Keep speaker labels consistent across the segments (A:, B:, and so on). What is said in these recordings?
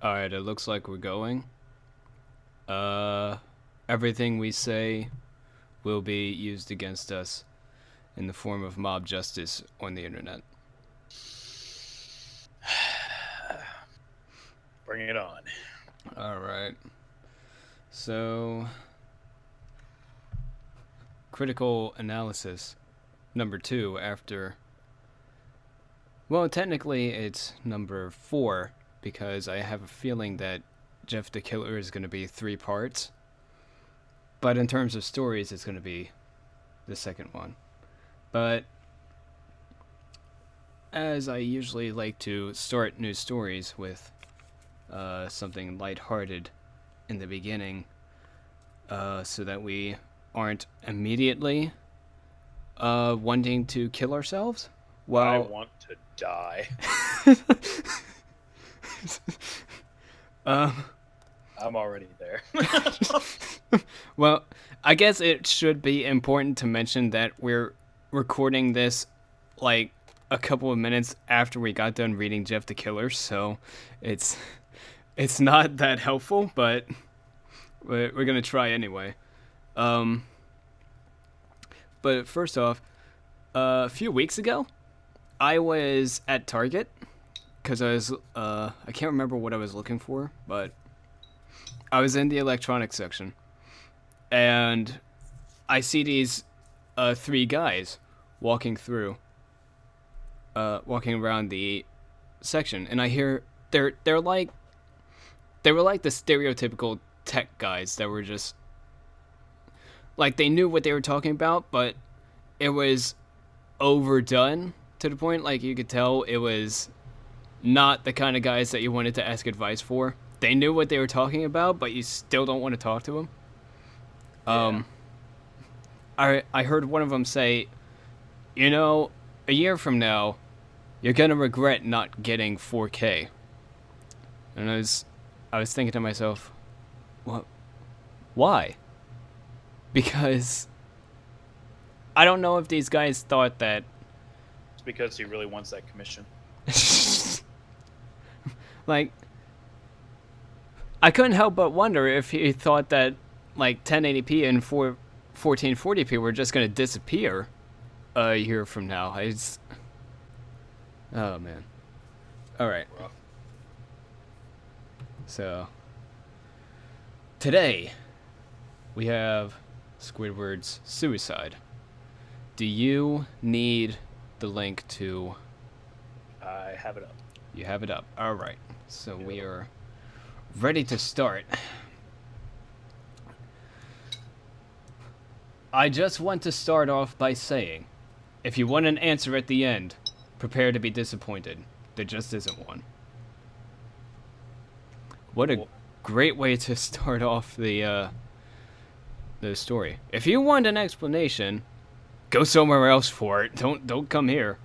A: Alright, it looks like we're going. Everything we say will be used against us in the form of mob justice on the internet.
B: Bring it on.
A: Alright. So, critical analysis number 2 after... Well, technically it's number 4 because I have a feeling that Jeff the Killer is going to be 3 parts. But in terms of stories, it's going to be the second one. But as I usually like to start new stories with something lighthearted in the beginning, so that we aren't immediately wanting to kill ourselves. Well,
B: I want to die. I'm already there.
A: Well, I guess it should be important to mention that we're recording this like a couple of minutes after we got done reading Jeff the Killer, so it's not that helpful, but we're gonna try anyway. But first off, a few weeks ago, I was at Target because I can't remember what I was looking for, but I was in the electronics section, and I see these 3 guys walking around the section, and I hear they were like the stereotypical tech guys that were just like they knew what they were talking about, but it was overdone to the point like you could tell it was not the kind of guys that you wanted to ask advice for. They knew what they were talking about, but you still don't want to talk to them.
B: Yeah.
A: I heard one of them say, you know, a year from now, you're gonna regret not getting 4K. And I was thinking to myself, what? Why? Because I don't know if these guys thought that.
B: It's because he really wants that commission.
A: Like, I couldn't help but wonder if he thought that like 1080p and 1440p were just gonna disappear a year from now. Oh man. All right.
B: Rough.
A: So today we have Squidward's suicide. Do you need the link to?
B: I have it up.
A: You have it up. All right. So we are ready to start. I just want to start off by saying, if you want an answer at the end, prepare to be disappointed. There just isn't one. What a great way to start off the story. If you want an explanation, go somewhere else for it. Don't come here.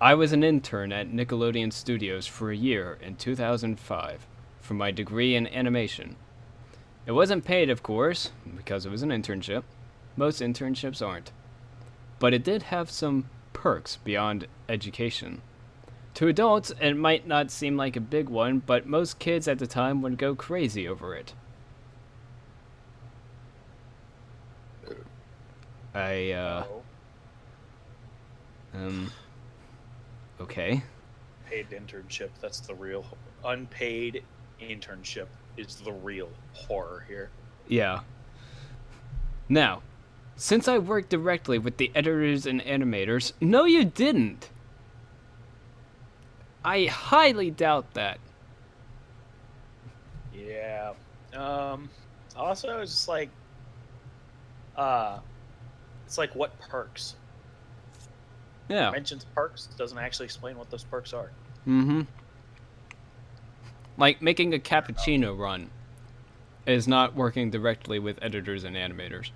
A: I was an intern at Nickelodeon Studios for a year in 2005 for my degree in animation. It wasn't paid, of course, because it was an internship. Most internships aren't. But it did have some perks beyond education. To adults, it might not seem like a big one, but most kids at the time would go crazy over it. Okay.
B: Paid internship. That's the real. Unpaid internship is the real horror here.
A: Yeah. Now, since I worked directly with the editors and animators, no you didn't. I highly doubt that.
B: Yeah. Also, it's just like, it's like what perks?
A: Yeah.
B: Mentions perks, doesn't actually explain what those perks are.
A: Mm-hmm. Like making a cappuccino run is not working directly with editors and animators.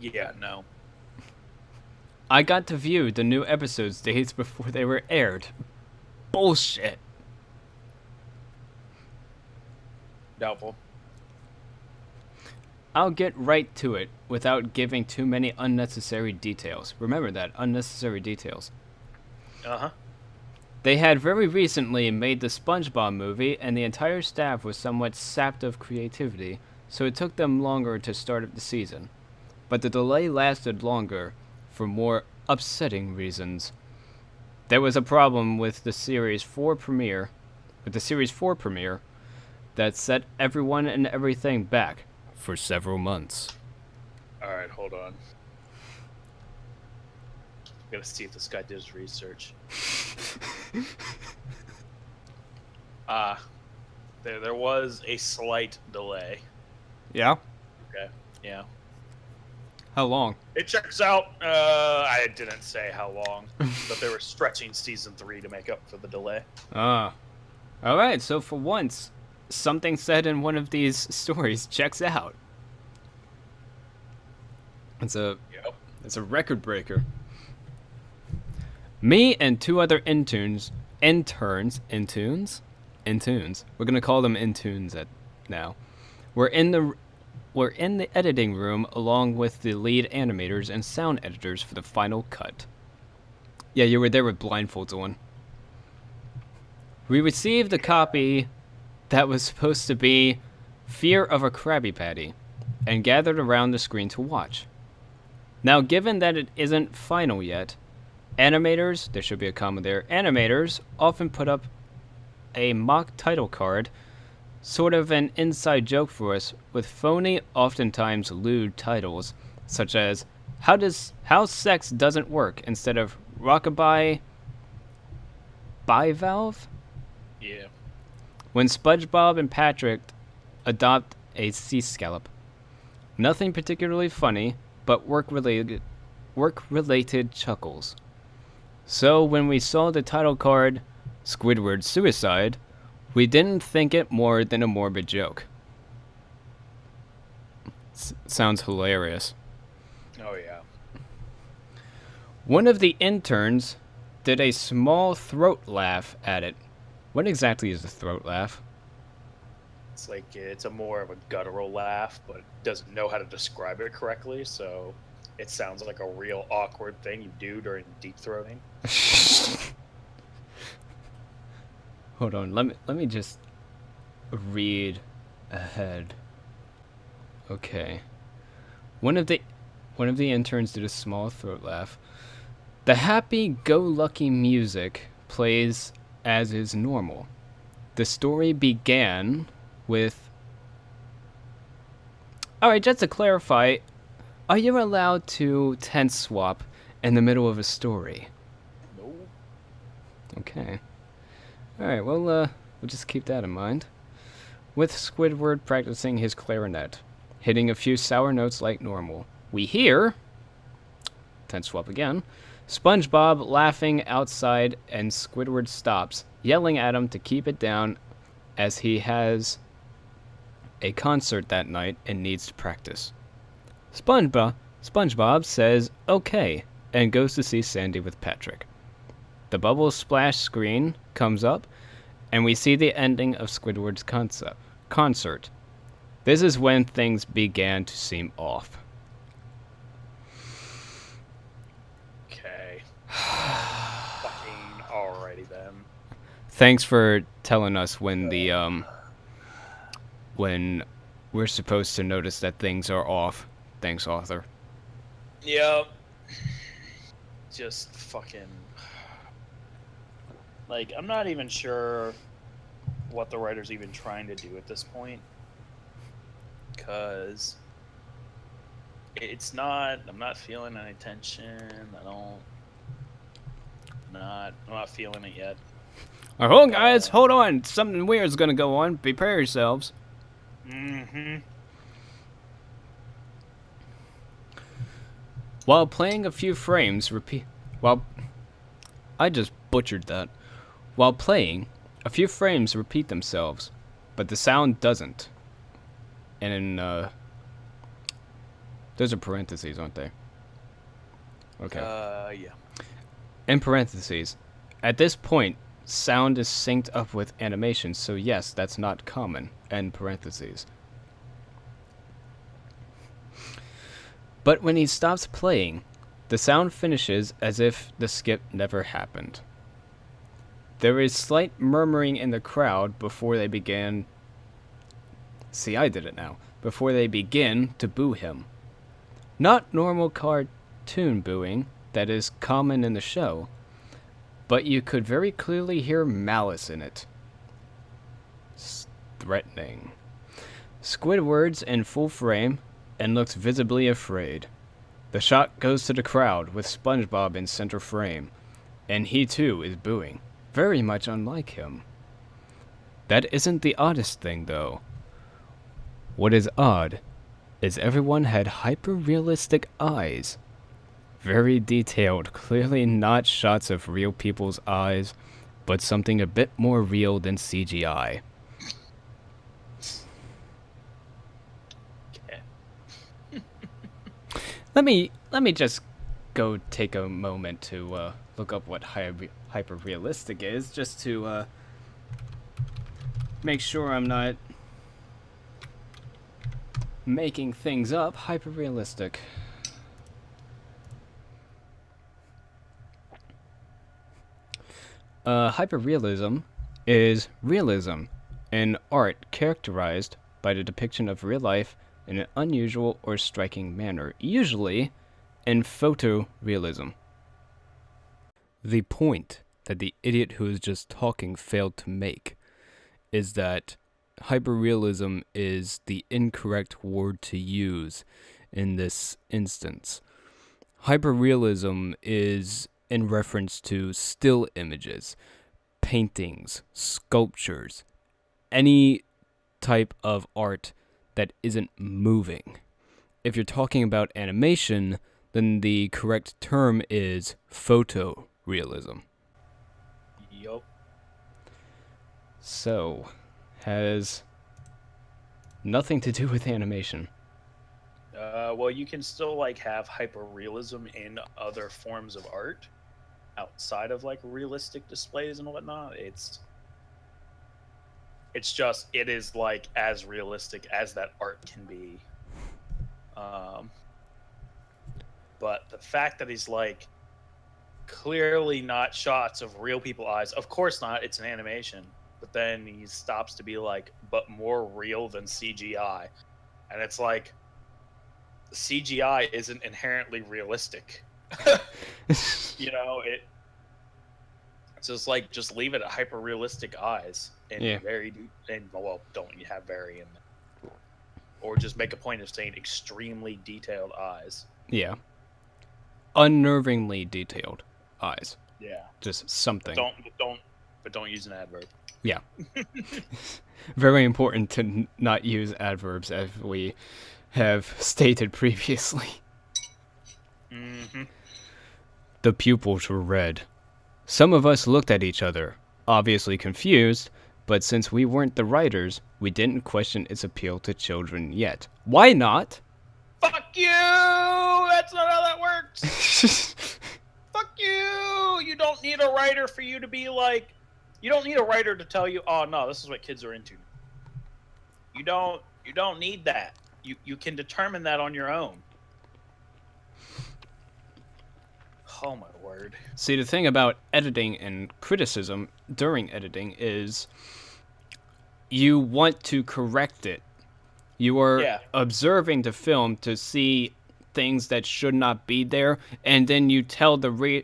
B: Yeah, no.
A: I got to view the new episodes days before they were aired. Bullshit.
B: Doubtful.
A: I'll get right to it without giving too many unnecessary details. Remember that, unnecessary details.
B: Uh-huh.
A: They had very recently made the SpongeBob movie, and the entire staff was somewhat sapped of creativity, so it took them longer to start up the season. But the delay lasted longer for more upsetting reasons. There was a problem with the series 4 premiere, that set everyone and everything back for several months.
B: All right, hold on. I gotta see if this guy did his research. There was a slight delay.
A: Yeah?
B: Okay. Yeah.
A: How long?
B: It checks out. I didn't say how long, but they were stretching season 3 to make up for the delay.
A: Ah. Alright, so for once, something said in one of these stories checks out. It's a record breaker. Me and 2 other interns. We're gonna call them intunes now. We're in the editing room along with the lead animators and sound editors for the final cut. Yeah, you were there with blindfolds on. We received a copy that was supposed to be Fear of a Krabby Patty and gathered around the screen to watch. Now, given that it isn't final yet, animators, there should be a comma there, animators often put up a mock title card, sort of an inside joke for us, with phony, oftentimes lewd titles, such as How Sex Doesn't Work instead of Rockabye Bivalve?
B: Yeah.
A: When SpongeBob and Patrick adopt a sea scallop. Nothing particularly funny, but work-related chuckles. So when we saw the title card, Squidward Suicide, we didn't think it more than a morbid joke. Sounds hilarious.
B: Oh, yeah.
A: One of the interns did a small throat laugh at it. What exactly is a throat laugh?
B: It's like it's a more of a guttural laugh, but doesn't know how to describe it correctly, so it sounds like a real awkward thing you do during deep throating.
A: Hold on, let me just read ahead. Okay. One of the interns did a small throat laugh. The happy-go-lucky music plays as is normal. The story began with... Alright, just to clarify, are you allowed to tense swap in the middle of a story?
B: No.
A: Okay. Alright, well, we'll just keep that in mind. With Squidward practicing his clarinet, hitting a few sour notes like normal. We hear... tense swap again. SpongeBob laughing outside, and Squidward stops, yelling at him to keep it down as he has a concert that night and needs to practice. SpongeBob says okay and goes to see Sandy with Patrick. The bubble splash screen comes up, and we see the ending of Squidward's concert. This is when things began to seem off.
B: Okay. Fucking alrighty then.
A: Thanks for telling us when when we're supposed to notice that things are off. Thanks, author.
B: Yep. Just fucking... Like, I'm not even sure what the writer's even trying to do at this point. Because... I'm not feeling any tension. I'm not feeling it yet.
A: Hold on, guys, hold on. Something weird's gonna go on. Prepare yourselves.
B: Mm-hmm.
A: While playing a few frames, I just butchered that. While playing, a few frames repeat themselves, but the sound doesn't. And in, those are parentheses, aren't they? Okay.
B: Yeah.
A: In parentheses, at this point, sound is synced up with animation, so yes, that's not common. End parentheses. But when he stops playing, the sound finishes as if the skip never happened. There is slight murmuring in the crowd before they begin. See, I did it now. Before they begin to boo him. Not normal cartoon booing that is common in the show, but you could very clearly hear malice in it. Threatening. Squidward's in full frame and looks visibly afraid. The shot goes to the crowd with SpongeBob in center frame, and he too is booing, very much unlike him. That isn't the oddest thing, though. What is odd is everyone had hyper-realistic eyes. Very detailed, clearly not shots of real people's eyes, but something a bit more real than CGI. Let me just go take a moment to look up what hyper-realistic is, just to make sure I'm not making things up. Hyper-realistic. Hyperrealism is realism in art characterized by the depiction of real life in an unusual or striking manner, usually in photorealism. The point that the idiot who is just talking failed to make is that hyperrealism is the incorrect word to use in this instance. Hyperrealism is in reference to still images, paintings, sculptures, any type of art that isn't moving. If you're talking about animation, then the correct term is photorealism.
B: Yup.
A: So, has nothing to do with animation.
B: Well, you can still like have hyperrealism in other forms of art outside of like realistic displays and whatnot. It's just it is like as realistic as that art can be. But the fact that he's like clearly not shots of real people's eyes, of course not, it's an animation. But then he stops to be like, but more real than CGI. And it's like, CGI isn't inherently realistic. You know, it's just like, just leave it at hyper realistic eyes and don't you have very in there. Or just make a point of saying extremely detailed eyes.
A: Yeah. Unnervingly detailed eyes.
B: Yeah.
A: Just something.
B: But don't use an adverb.
A: Yeah. Very important to not use adverbs, as we have stated previously.
B: Mm-hmm.
A: The pupils were red. Some of us looked at each other, obviously confused, but since we weren't the writers, we didn't question its appeal to children yet. Why not?
B: Fuck you! That's not how that works! Fuck you! You don't need a writer for you to be like... You don't need a writer to tell you, oh no, this is what kids are into. You don't need that. You can determine that on your own. Oh my word.
A: See, the thing about editing and criticism during editing is you want to correct it. You are observing the film to see things that should not be there, and then you tell the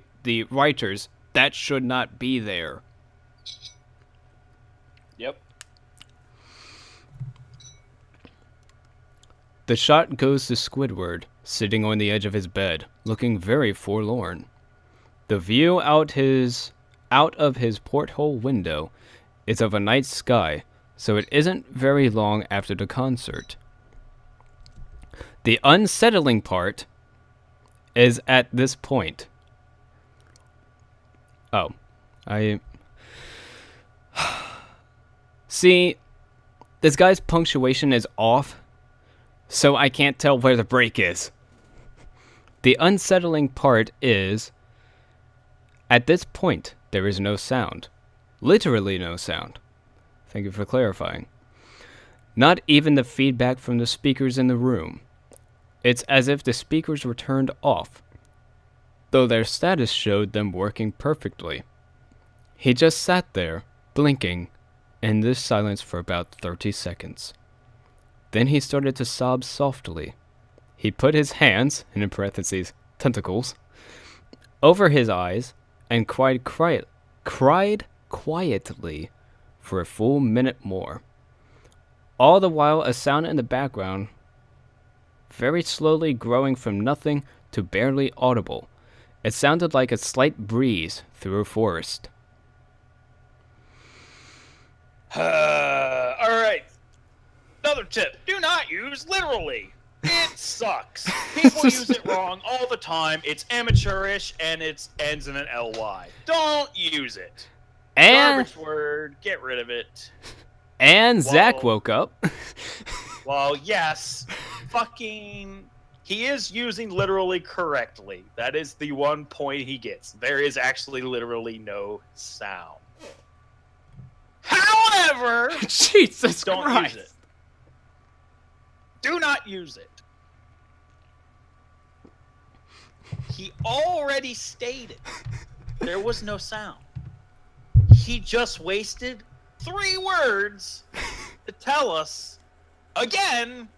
A: writers that should not be there.
B: Yep.
A: The shot goes to Squidward, sitting on the edge of his bed, looking very forlorn. The view out of his porthole window is of a night sky, so it isn't very long after the concert. The unsettling part is at this point. Oh, see, this guy's punctuation is off, so I can't tell where the break is. The unsettling part is, at this point, there is no sound. Literally no sound. Thank you for clarifying. Not even the feedback from the speakers in the room. It's as if the speakers were turned off, though their status showed them working perfectly. He just sat there, blinking, in this silence for about 30 seconds. Then he started to sob softly. He put his hands, and in parentheses, tentacles, over his eyes and cried quietly for a full minute more. All the while, a sound in the background, very slowly growing from nothing to barely audible. It sounded like a slight breeze through a forest.
B: All right. Another tip: do not use literally. It sucks. People use it wrong all the time. It's amateurish and it ends in an ly. Don't use it.
A: And
B: Garbage word. Get rid of it.
A: Zach woke up.
B: Well, yes. He is using literally correctly. That is the one point he gets. There is actually literally no sound. However,
A: Jesus
B: don't
A: Christ.
B: use it. Do not use it. He already stated there was no sound. He just wasted 3 words to tell us, again,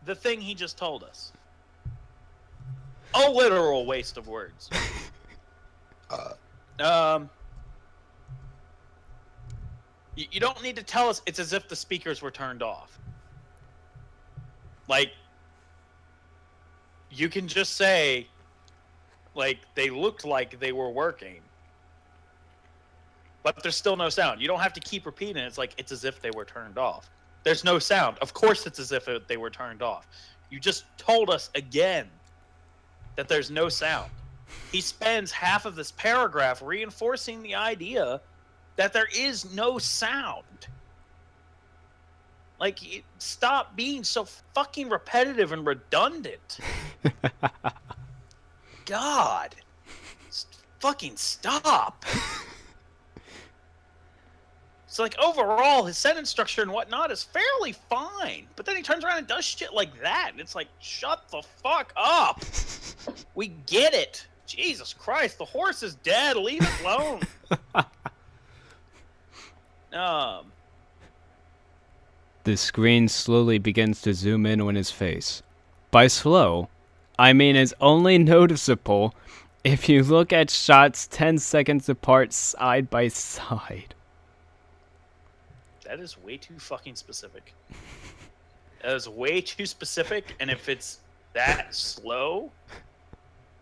B: the thing he just told us. A literal waste of words. You don't need to tell us it's as if the speakers were turned off. Like, you can just say, like, they looked like they were working, but there's still no sound. You don't have to keep repeating it. It's like, it's as if they were turned off. There's no sound. Of course it's as if they were turned off. You just told us again that there's no sound. He spends half of this paragraph reinforcing the idea that there is no sound. Like, stop being so fucking repetitive and redundant. God. Fucking stop. It's like, overall, his sentence structure and whatnot is fairly fine. But then he turns around and does shit like that. And it's like, shut the fuck up. We get it. Jesus Christ, the horse is dead. Leave it alone.
A: The screen slowly begins to zoom in on his face. By slow, I mean it's only noticeable if you look at shots 10 seconds apart side by side.
B: That is way too fucking specific. That is way too specific, and if it's that slow,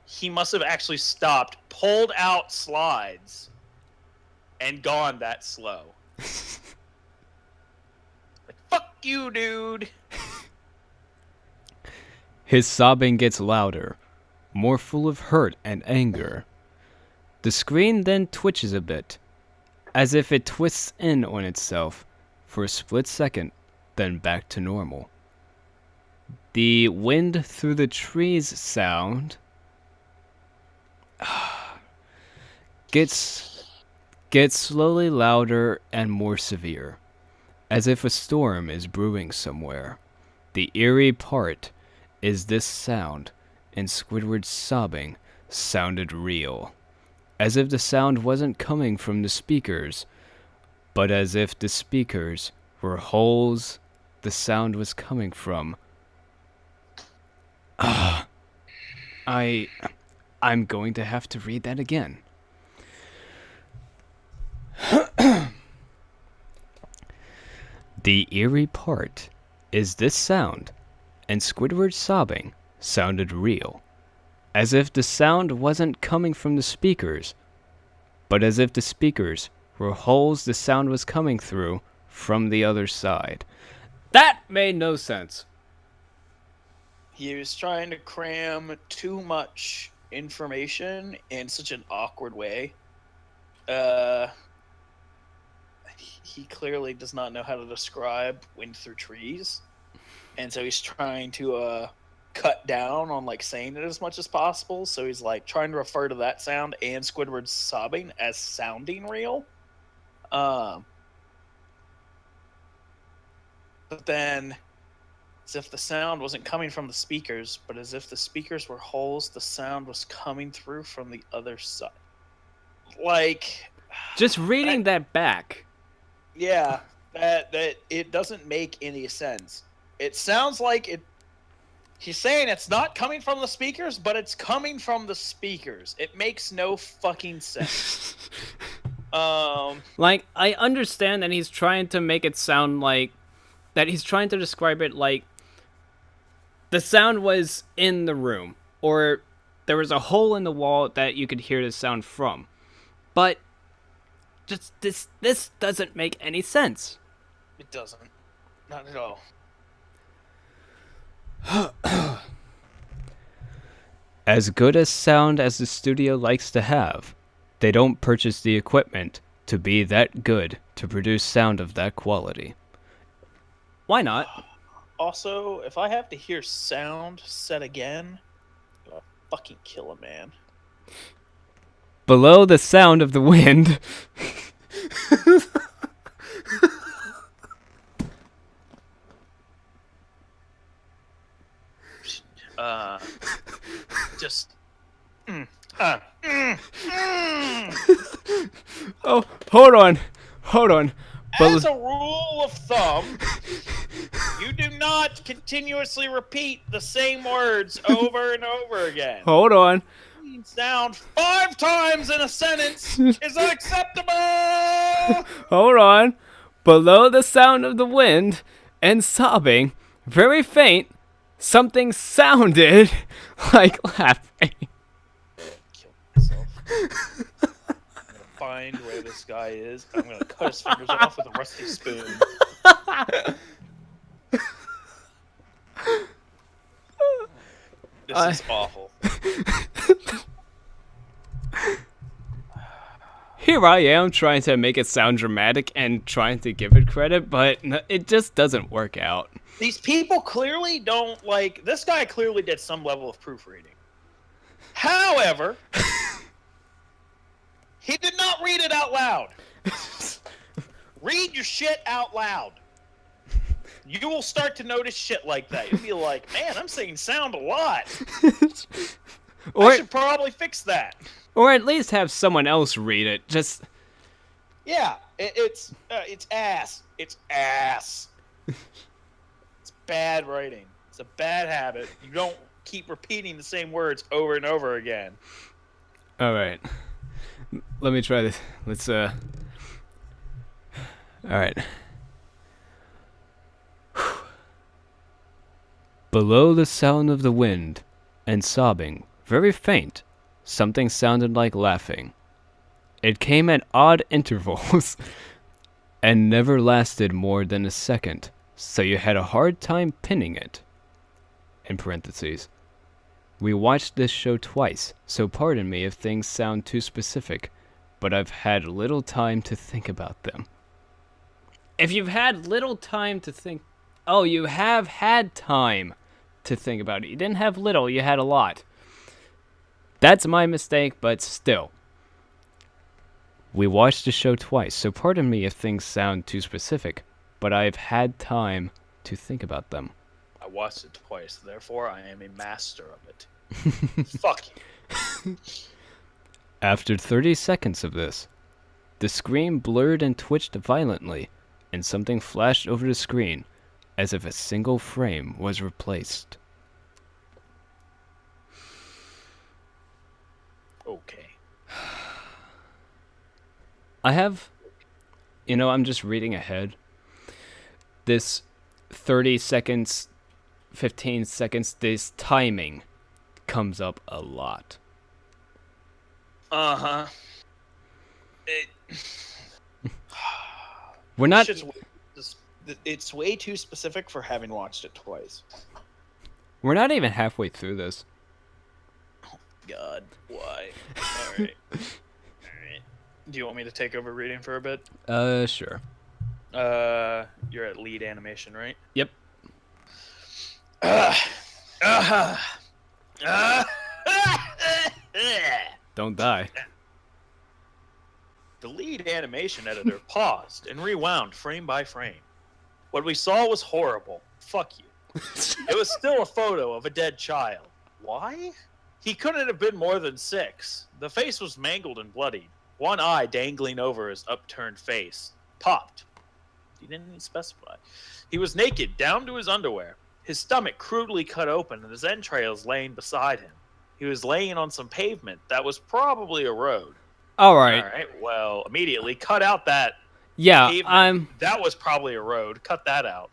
B: he must have actually stopped, pulled out slides, and gone that slow. Like, fuck you, dude.
A: His sobbing gets louder, more full of hurt and anger. The screen then twitches a bit, as if it twists in on itself for a split second, then back to normal. The wind through the trees sound gets slowly louder and more severe, as if a storm is brewing somewhere. The eerie part is this sound, and Squidward's sobbing sounded real, as if the sound wasn't coming from the speakers, but as if the speakers were holes the sound was coming from. I'm going to have to read that again. The eerie part is this sound, and Squidward's sobbing sounded real, as if the sound wasn't coming from the speakers, but as if the speakers were holes the sound was coming through from the other side. That made no sense.
B: He was trying to cram too much information in such an awkward way. He clearly does not know how to describe wind through trees, and so he's trying to cut down on like saying it as much as possible. So he's like trying to refer to that sound and Squidward's sobbing as sounding real. But then, as if the sound wasn't coming from the speakers, but as if the speakers were holes, the sound was coming through from the other side. Like,
A: Just reading that back.
B: Yeah, that it doesn't make any sense. It sounds like it. He's saying it's not coming from the speakers, but it's coming from the speakers. It makes no fucking sense.
A: Like, I understand that he's trying to make it sound like that he's trying to describe it like the sound was in the room, or there was a hole in the wall that you could hear the sound from. But just this doesn't make any sense.
B: It doesn't. Not at all.
A: As good a sound as the studio likes to have, they don't purchase the equipment to be that good to produce sound of that quality. Why not?
B: Also, if I have to hear sound said again, I'll fucking kill a man.
A: Below the sound of the wind.
B: Just.
A: Oh, hold on.
B: As a rule of thumb, you do not continuously repeat the same words over and over again.
A: Hold on.
B: Sound 5 times in a sentence is unacceptable.
A: Hold on. Below the sound of the wind and sobbing, very faint, something sounded like laughing.
B: Kill myself. I'm gonna find where this guy is. I'm gonna cut his fingers off with a rusty spoon. This is awful.
A: Here I am trying to make it sound dramatic and trying to give it credit, but it just doesn't work out.
B: These people clearly don't like. This guy clearly did some level of proofreading. However, he did not read it out loud. Read your shit out loud. You will start to notice shit like that. You'll be like, man, I'm saying sound a lot. I should probably fix that.
A: Or at least have someone else read it. Just
B: yeah, it's ass. It's ass. It's bad writing. It's a bad habit. You don't keep repeating the same words over and over again.
A: all right. Let me try this. Let's all right. Below the sound of the wind and sobbing, very faint, something sounded like laughing. It came at odd intervals and never lasted more than a second, so you had a hard time pinning it. In parentheses. We watched this show twice, so pardon me if things sound too specific, but I've had little time to think about them. If you've had little time to think... Oh, you have had time to think about it. You didn't have little, you had a lot. That's my mistake, but still. We watched the show twice, so pardon me if things sound too specific, but I've had time to think about them.
B: I watched it twice, therefore I am a master of it. Fuck you.
A: After 30 seconds of this, the screen blurred and twitched violently, and something flashed over the screen, as if a single frame was replaced.
B: Okay.
A: I'm just reading ahead. This 30 seconds, 15 seconds, this timing comes up a lot.
B: Uh-huh.
A: We're not...
B: It's way too specific for having watched it twice.
A: We're not even halfway through this.
B: Oh, God, why? Alright. Alright. Do you want me to take over reading for a bit?
A: Sure.
B: You're at lead animation, right?
A: Yep. Don't die.
B: The lead animation editor paused and rewound frame by frame. What we saw was horrible. Fuck you. It was still a photo of a dead child. Why? He couldn't have been more than 6. The face was mangled and bloodied. one eye dangling over his upturned face, popped. He didn't even specify. He was naked down to his underwear, his stomach crudely cut open and his entrails laying beside him. He was laying on some pavement that was probably a road.
A: All right.
B: All right, well, immediately cut out that
A: Yeah,
B: pavement. That was probably a road. Cut that out.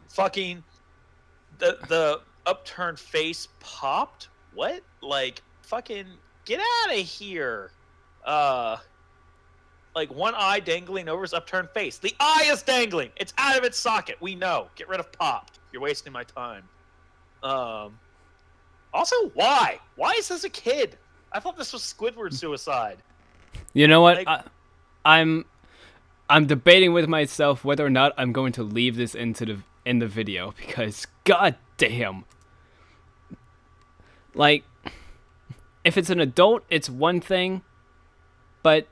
B: Fucking the upturned face popped. What? Like fucking get out of here. Like one eye dangling over his upturned face. The eye is dangling. It's out of its socket. We know. Get rid of popped. You're wasting my time. Also, why? Why is this a kid? I thought this was Squidward suicide.
A: You know what?
B: Like,
A: I'm debating with myself whether or not I'm going to leave this in the video because god damn. Like, if it's an adult, it's one thing, but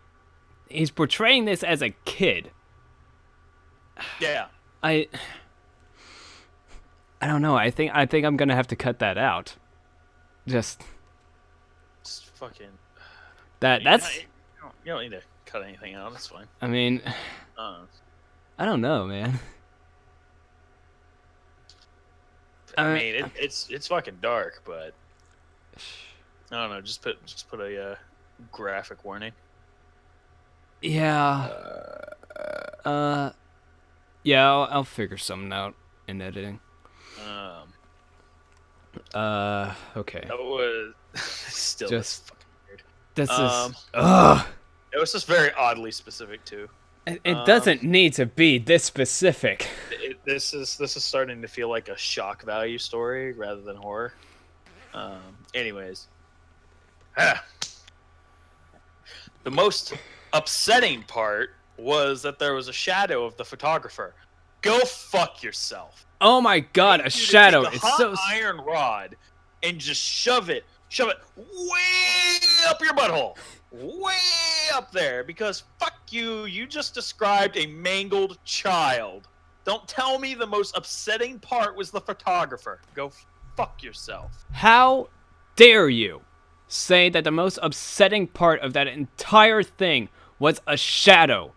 A: he's portraying this as a kid.
B: yeah.
A: I don't know. I think I'm gonna have to cut that out. Just
B: Fucking.
A: that's.
B: You don't need to cut anything out. That's fine.
A: I mean, I don't know, man.
B: I mean, it's fucking dark, but I don't know. Just put a graphic warning.
A: Yeah. Yeah. I'll figure something out in editing. Okay.
B: That was still
A: Just
B: fucking weird.
A: This is. Ugh.
B: It was just very oddly specific too.
A: It doesn't need to be this specific.
B: This is starting to feel like a shock value story rather than horror. Anyways, the most upsetting part was that there was a shadow of the photographer. Go fuck yourself.
A: Oh my god, a shadow!
B: Take a
A: It's
B: hot
A: so.
B: iron rod and just shove it way up your butthole, way up there. Because fuck you, you just described a mangled child. Don't tell me the most upsetting part was the photographer. Go fuck yourself.
A: How dare you say that the most upsetting part of that entire thing was a shadow?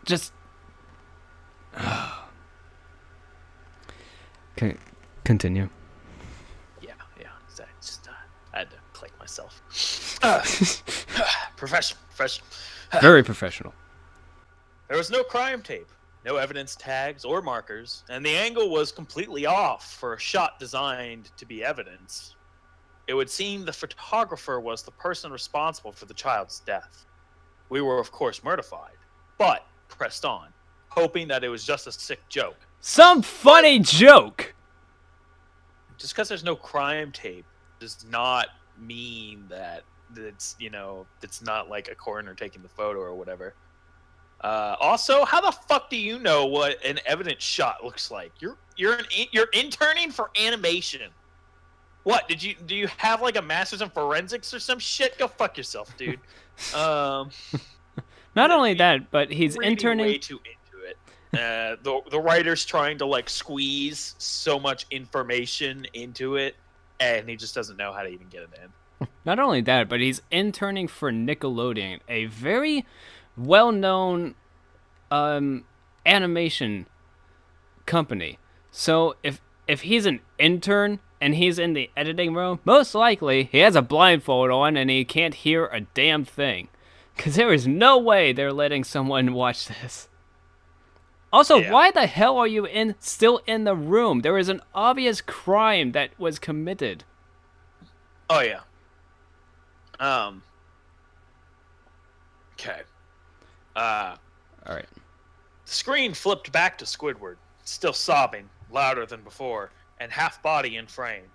A: Just. Okay, continue.
B: Yeah. Just, I had to click myself. Professional.
A: Very professional.
B: There was no crime tape, no evidence tags or markers, and the angle was completely off for a shot designed to be evidence. It would seem the photographer was the person responsible for the child's death. We were, of course, mortified, but pressed on, hoping that it was just a sick joke.
A: Some funny joke!
B: Just because there's no crime tape does not mean that it's, it's not like a coroner taking the photo or whatever. Also, how the fuck do you know what an evidence shot looks like? You're interning for animation. What do you have like a master's in forensics or some shit? Go fuck yourself, dude.
A: Not only that, but he's
B: Reading
A: interning.
B: way too into it. The writer's trying to like squeeze so much information into it, and he just doesn't know how to even get it in.
A: Not only that, but he's interning for Nickelodeon, a very well-known animation company. So if he's an intern and he's in the editing room, most likely he has a blindfold on and he can't hear a damn thing. Because there is no way they're letting someone watch this. Also,
B: Yeah.
A: Why the hell are you still in the room? There is an obvious crime that was committed.
B: Oh yeah. Okay.
A: All right.
B: The screen flipped back to Squidward, still sobbing, louder than before, and half body in frame.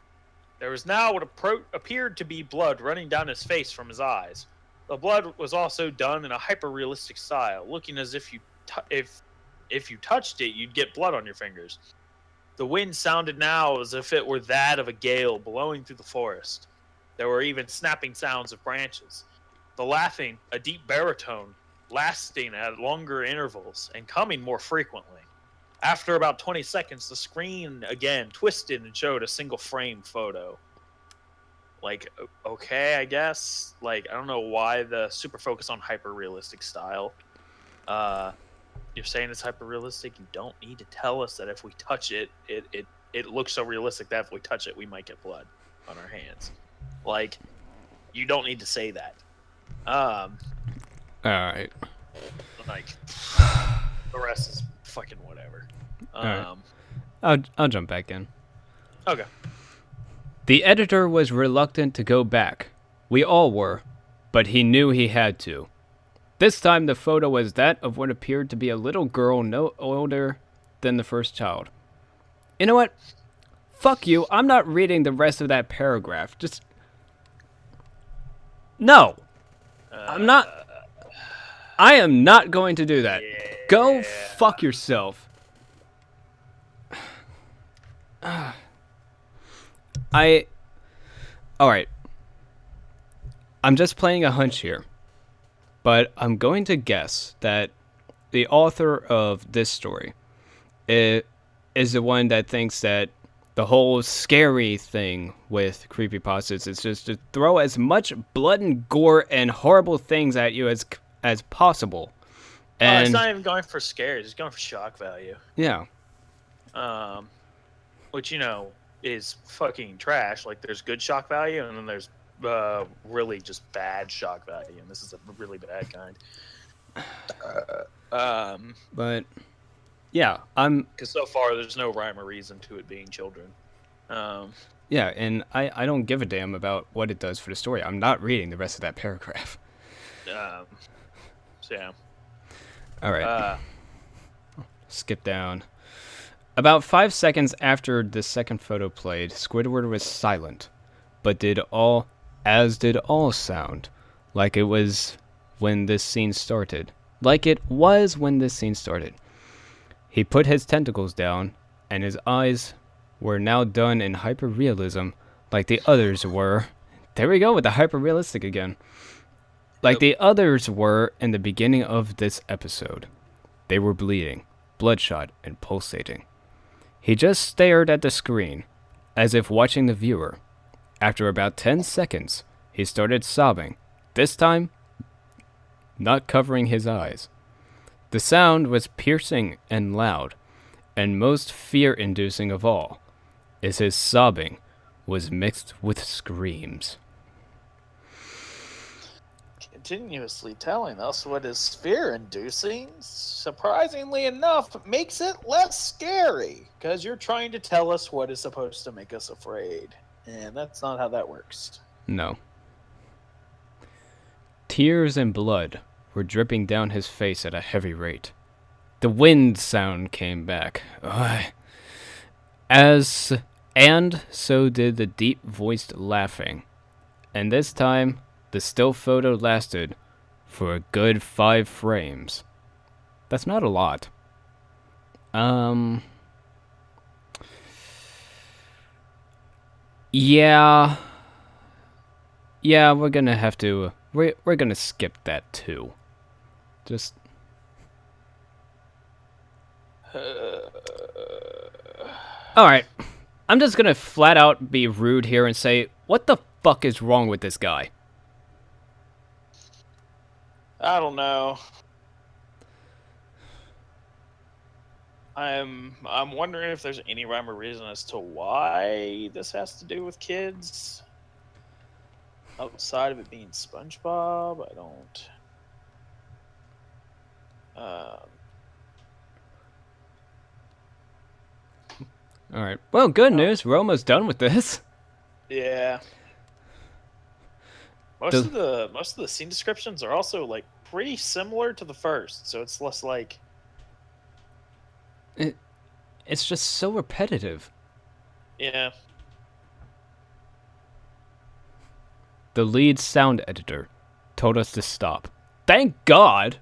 B: There was now what appeared to be blood running down his face from his eyes. The blood was also done in a hyper-realistic style, looking as if if you touched it, you'd get blood on your fingers. The wind sounded now as if it were that of a gale blowing through the forest. There were even snapping sounds of branches. The laughing, a deep baritone, lasting at longer intervals and coming more frequently. After about 20 seconds, the screen again twisted and showed a single frame photo. Like, okay, I guess. Like, I don't know why the super focus on hyper realistic style. You're saying it's hyper realistic. You don't need to tell us that if we touch it, it looks so realistic that if we touch it, we might get blood on our hands. Like, you don't need to say that.
A: All right.
B: Like, the rest is fucking whatever.
A: Right. I'll jump back in.
B: Okay.
A: The editor was reluctant to go back. We all were, but he knew he had to. This time the photo was that of what appeared to be a little girl no older than the first child. You know what? Fuck you, I'm not reading the rest of that paragraph. Just... No! I'm not... I am not going to do that.
B: Yeah.
A: Go fuck yourself. Alright. I'm just playing a hunch here. But I'm going to guess that the author of this story is the one that thinks that the whole scary thing with creepypastas is just to throw as much blood and gore and horrible things at you as possible. And
B: it's not even going for scares. It's going for shock value.
A: Yeah.
B: Which, you know, is fucking trash. Like, there's good shock value, and then there's really just bad shock value, and this is a really bad kind.
A: But yeah,
B: because so far there's no rhyme or reason to it being children.
A: Yeah, and I don't give a damn about what it does for the story. I'm not reading the rest of that paragraph.
B: So yeah.
A: All right. Skip down. About 5 seconds after the second photo played, Squidward was silent, but did all sound, like it was when this scene started. He put his tentacles down, and his eyes were now done in hyper-realism, like the others were. There we go with the hyper-realistic again. Like the others were in the beginning of this episode. They were bleeding, bloodshot, and pulsating. He just stared at the screen, as if watching the viewer. After about 10 seconds, he started sobbing, this time not covering his eyes. The sound was piercing and loud, and most fear-inducing of all, is his sobbing was mixed with screams.
B: Continuously telling us what is fear-inducing, surprisingly enough, makes it less scary, because you're trying to tell us what is supposed to make us afraid. And that's not how that works.
A: No. Tears and blood were dripping down his face at a heavy rate. The wind sound came back. And so did the deep-voiced laughing. And this time, the still photo lasted for a good 5 frames. That's not a lot. Yeah, we're gonna have to... We're gonna skip that too. Just... Alright. I'm just gonna flat out be rude here and say, what the fuck is wrong with this guy?
B: I don't know. I'm wondering if there's any rhyme or reason as to why this has to do with kids. Outside of it being SpongeBob, I don't.
A: Alright. Well, good news. We're almost done with this.
B: Yeah. Most of the scene descriptions are also like pretty similar to the first, so it's less like
A: it's just so repetitive.
B: Yeah.
A: The lead sound editor told us to stop. Thank God!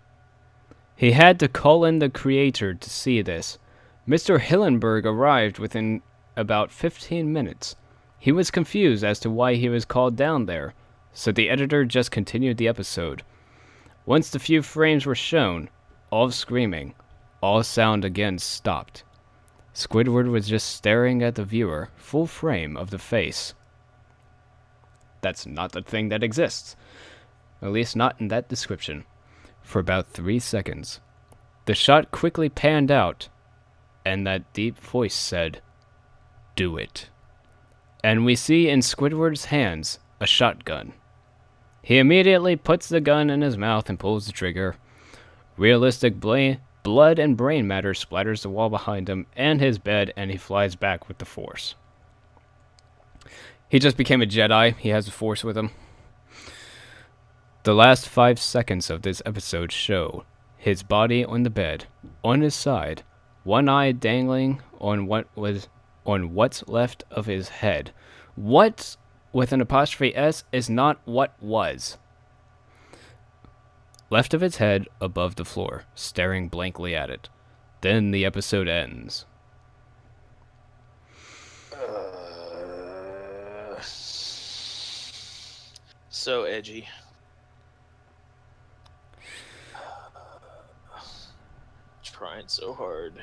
A: He had to call in the creator to see this. Mr. Hillenberg arrived within about 15 minutes. He was confused as to why he was called down there, so the editor just continued the episode. Once the few frames were shown, all screaming, all sound again stopped. Squidward was just staring at the viewer, full frame of the face. That's not a thing that exists. At least not in that description. For about 3 seconds. The shot quickly panned out, and that deep voice said, "Do it." And we see in Squidward's hands a shotgun. He immediately puts the gun in his mouth and pulls the trigger. Realistic blood and brain matter splatters the wall behind him and his bed, and he flies back with the Force. He just became a Jedi. He has the Force with him. The last 5 seconds of this episode show his body on the bed, on his side, one eye dangling on what's left of his head. What, with an apostrophe S, is not what was. Left of his head above the floor, staring blankly at it. Then the episode ends.
B: So edgy. Trying so hard.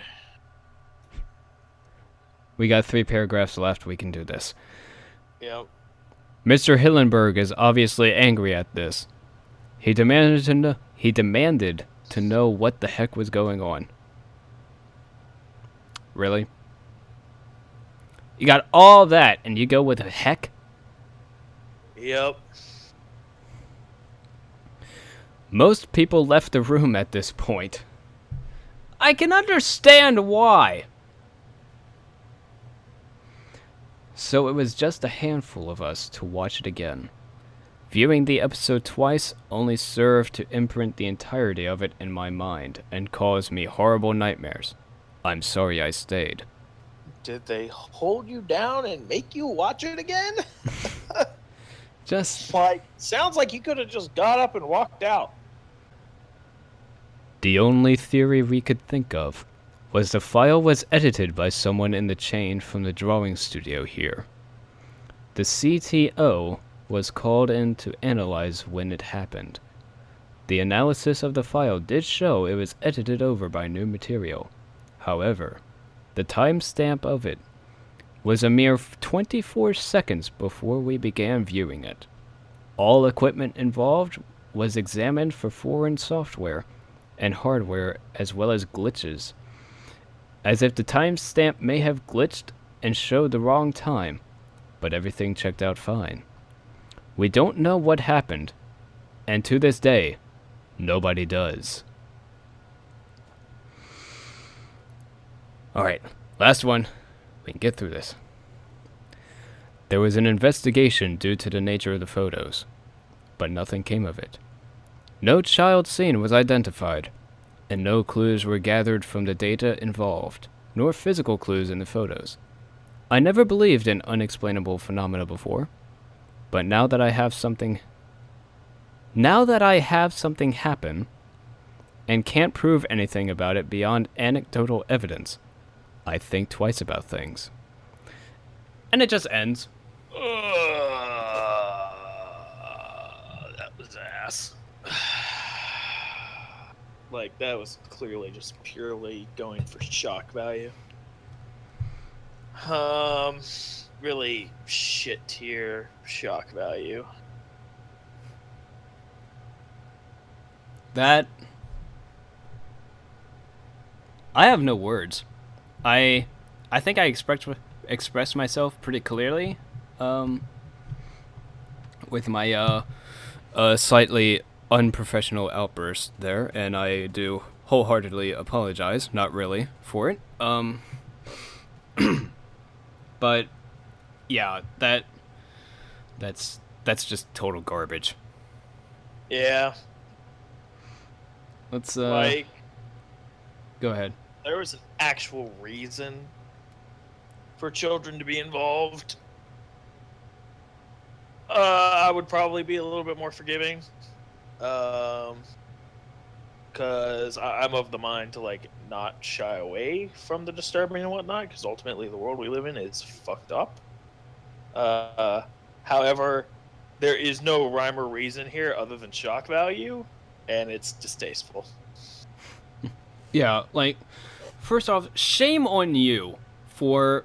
A: We got 3 paragraphs left. We can do this.
B: Yep.
A: Mr. Hillenberg is obviously angry at this. He demanded to know what the heck was going on. Really? You got all that, and you go with a heck?
B: Yep.
A: Most people left the room at this point. I can understand why. So it was just a handful of us to watch it again. Viewing the episode twice only served to imprint the entirety of it in my mind and cause me horrible nightmares. I'm sorry I stayed.
B: Did they hold you down and make you watch it again?
A: Just
B: like, sounds like you could have just got up and walked out.
A: the only theory we could think of was the file was edited by someone in the chain from the drawing studio here. The CTO was called in to analyze when it happened. The analysis of the file did show it was edited over by new material. However, the timestamp of it was a mere 24 seconds before we began viewing it. All equipment involved was examined for foreign software and hardware as well as glitches, as if the timestamp may have glitched and showed the wrong time, but everything checked out fine. We don't know what happened, and to this day, nobody does. Alright, last one. We can get through this. There was an investigation due to the nature of the photos, but nothing came of it. No child scene was identified, and no clues were gathered from the data involved, nor physical clues in the photos. I never believed in unexplainable phenomena before, but now that I have something happen, and can't prove anything about it beyond anecdotal evidence, I think twice about things. And it just ends.
B: That was ass. Like, that was clearly just purely going for shock value. Really shit tier shock value.
A: That... I have no words. I think I expressed myself pretty clearly, with my slightly unprofessional outburst there, and I do wholeheartedly apologize, not really, for it. But yeah, that's just total garbage.
B: Yeah.
A: Let's
B: like,
A: go ahead.
B: There was an actual reason for children to be involved. I would probably be a little bit more forgiving. Because I'm of the mind to, like, not shy away from the disturbing and whatnot, because ultimately the world we live in is fucked up. However, there is no rhyme or reason here other than shock value, and it's distasteful.
A: Yeah, like, first off, shame on you for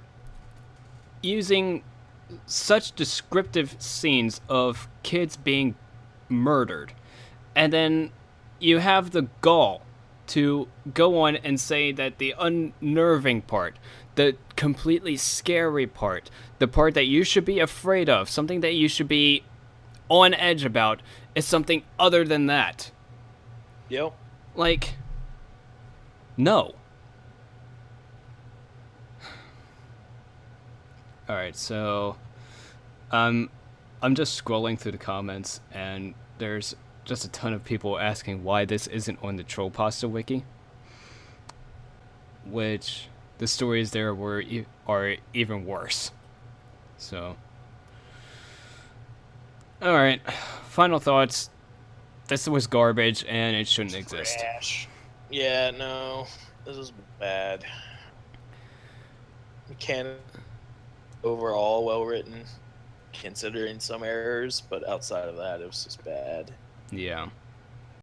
A: using such descriptive scenes of kids being murdered, and then you have the gall to go on and say that the unnerving part, the completely scary part, the part that you should be afraid of, something that you should be on edge about, is something other than that.
C: Yo.
A: Like, no. Alright, so I'm just scrolling through the comments, and there's just a ton of people asking why this isn't on the Trollpasta wiki, which the stories there are even worse. So, all right, final thoughts. This was garbage, and it shouldn't exist.
C: Trash. Yeah, no, this is bad. Mechanic overall well written, considering some errors, but outside of that, it was just bad.
A: Yeah.